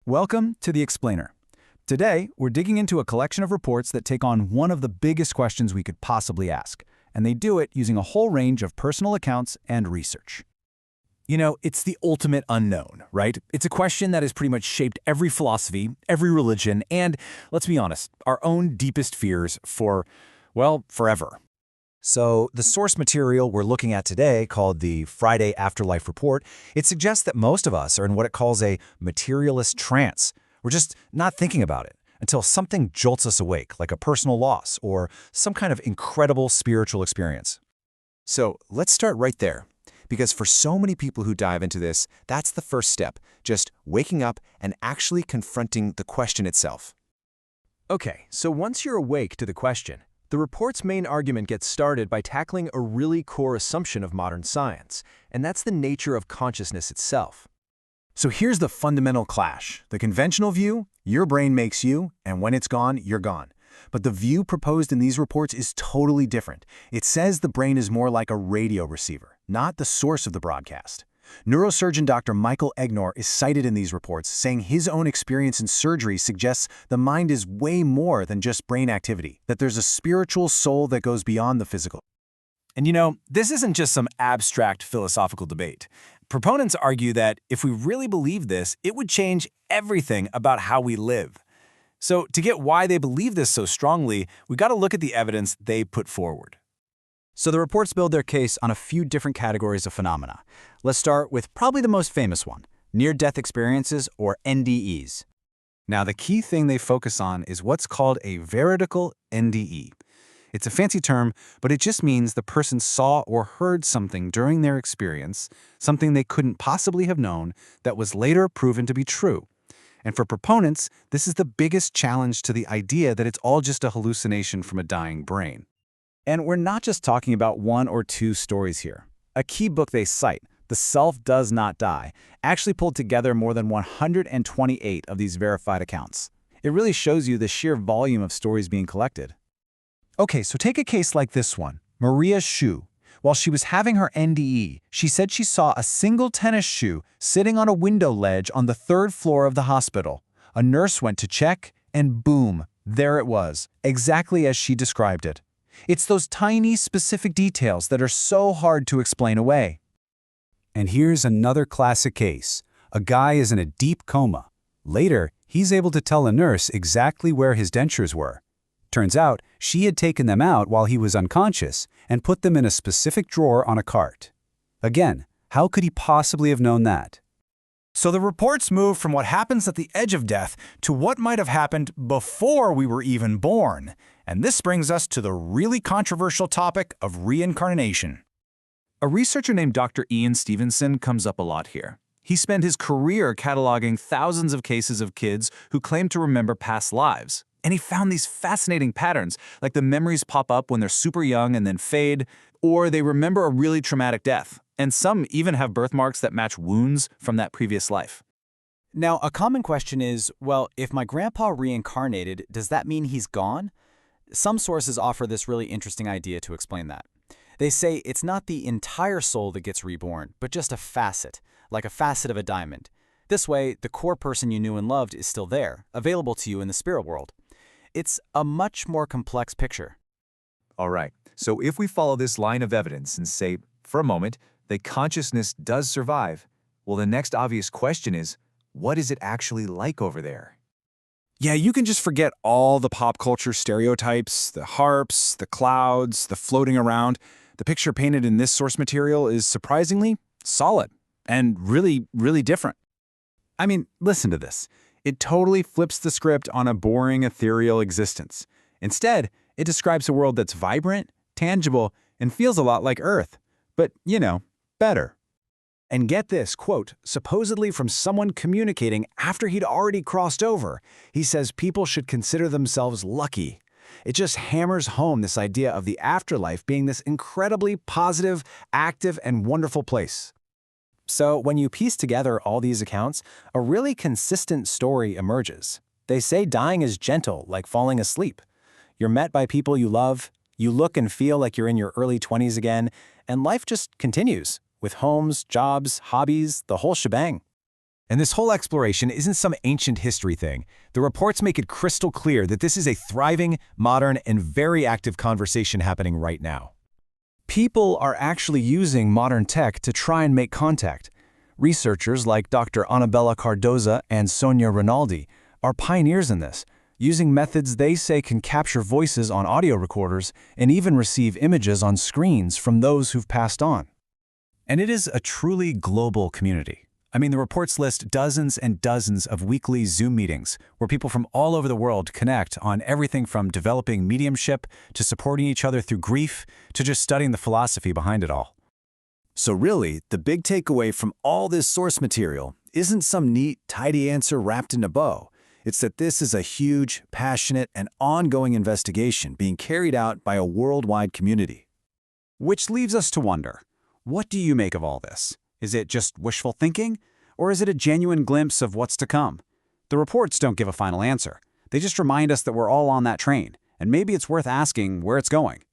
Welcome to The Explainer. Today, we're digging into a collection of reports that take on one of the biggest questions we could possibly ask, and they do it using a whole range of personal accounts and research. You know, it's the ultimate unknown, right? It's a question that has pretty much shaped every philosophy, every religion, and, let's be honest, our own deepest fears for, well, forever. So the source material we're looking at today, called the Friday Afterlife Report, it suggests that most of us are in what it calls a materialist trance. We're just not thinking about it until something jolts us awake, like a personal loss or some kind of incredible spiritual experience. So let's start right there, because for so many people who dive into this, that's the first step, just waking up and actually confronting the question itself. Okay, so once you're awake to the question, the report's main argument gets started by tackling a really core assumption of modern science, and that's the nature of consciousness itself. So here's the fundamental clash. The conventional view, your brain makes you, and when it's gone, you're gone. But the view proposed in these reports is totally different. It says the brain is more like a radio receiver, not the source of the broadcast. Neurosurgeon Dr. Michael Egnor is cited in these reports, saying his own experience in surgery suggests the mind is way more than just brain activity, that there's a spiritual soul that goes beyond the physical. And you know, this isn't just some abstract philosophical debate. Proponents argue that if we really believe this, it would change everything about how we live. So to get why they believe this so strongly, we got to look at the evidence they put forward. So the reports build their case on a few different categories of phenomena. Let's start with probably the most famous one, near-death experiences, or NDEs. Now, the key thing they focus on is what's called a veridical NDE. It's a fancy term, but it just means the person saw or heard something during their experience, something they couldn't possibly have known, that was later proven to be true. And for proponents, this is the biggest challenge to the idea that it's all just a hallucination from a dying brain. And we're not just talking about one or two stories here. A key book they cite, The Self Does Not Die, actually pulled together more than 128 of these verified accounts. It really shows you the sheer volume of stories being collected. Okay, so take a case like this one, Maria Shu. While she was having her NDE, she said she saw a single tennis shoe sitting on a window ledge on the 3rd floor of the hospital. A nurse went to check, and boom, there it was, exactly as she described it. It's those tiny, specific details that are so hard to explain away. And here's another classic case. A guy is in a deep coma. Later, he's able to tell a nurse exactly where his dentures were. Turns out, she had taken them out while he was unconscious and put them in a specific drawer on a cart. Again, how could he possibly have known that? So the reports move from what happens at the edge of death to what might have happened before we were even born. And this brings us to the really controversial topic of reincarnation. A researcher named Dr. Ian Stevenson comes up a lot here. He spent his career cataloging thousands of cases of kids who claimed to remember past lives. And he found these fascinating patterns, like the memories pop up when they're super young and then fade, or they remember a really traumatic death. And some even have birthmarks that match wounds from that previous life. Now, a common question is, well, if my grandpa reincarnated, does that mean he's gone? Some sources offer this really interesting idea to explain that. They say it's not the entire soul that gets reborn, but just a facet, like a facet of a diamond. This way, the core person you knew and loved is still there, available to you in the spirit world. It's a much more complex picture. All right, so if we follow this line of evidence and say, for a moment, that consciousness does survive, well, the next obvious question is, what is it actually like over there? Yeah, you can just forget all the pop culture stereotypes, the harps, the clouds, the floating around. The picture painted in this source material is surprisingly solid and really, really different. I mean, listen to this. It totally flips the script on a boring, ethereal existence. Instead, it describes a world that's vibrant, tangible, and feels a lot like Earth. But, you know, better. And get this, quote, supposedly from someone communicating after he'd already crossed over. He says people should consider themselves lucky. It just hammers home this idea of the afterlife being this incredibly positive, active, and wonderful place. So when you piece together all these accounts, a really consistent story emerges. They say dying is gentle, like falling asleep. You're met by people you love, you look and feel like you're in your early 20s again, and life just continues, with homes, jobs, hobbies, the whole shebang. And this whole exploration isn't some ancient history thing. The reports make it crystal clear that this is a thriving, modern, and very active conversation happening right now. People are actually using modern tech to try and make contact. Researchers like Dr. Annabella Cardoza and Sonia Rinaldi are pioneers in this, using methods they say can capture voices on audio recorders and even receive images on screens from those who've passed on. And it is a truly global community. I mean, the reports list dozens and dozens of weekly Zoom meetings where people from all over the world connect on everything from developing mediumship to supporting each other through grief to just studying the philosophy behind it all. So really, the big takeaway from all this source material isn't some neat, tidy answer wrapped in a bow. It's that this is a huge, passionate, and ongoing investigation being carried out by a worldwide community. Which leaves us to wonder, what do you make of all this? Is it just wishful thinking, or is it a genuine glimpse of what's to come? The reports don't give a final answer. They just remind us that we're all on that train, and maybe it's worth asking where it's going.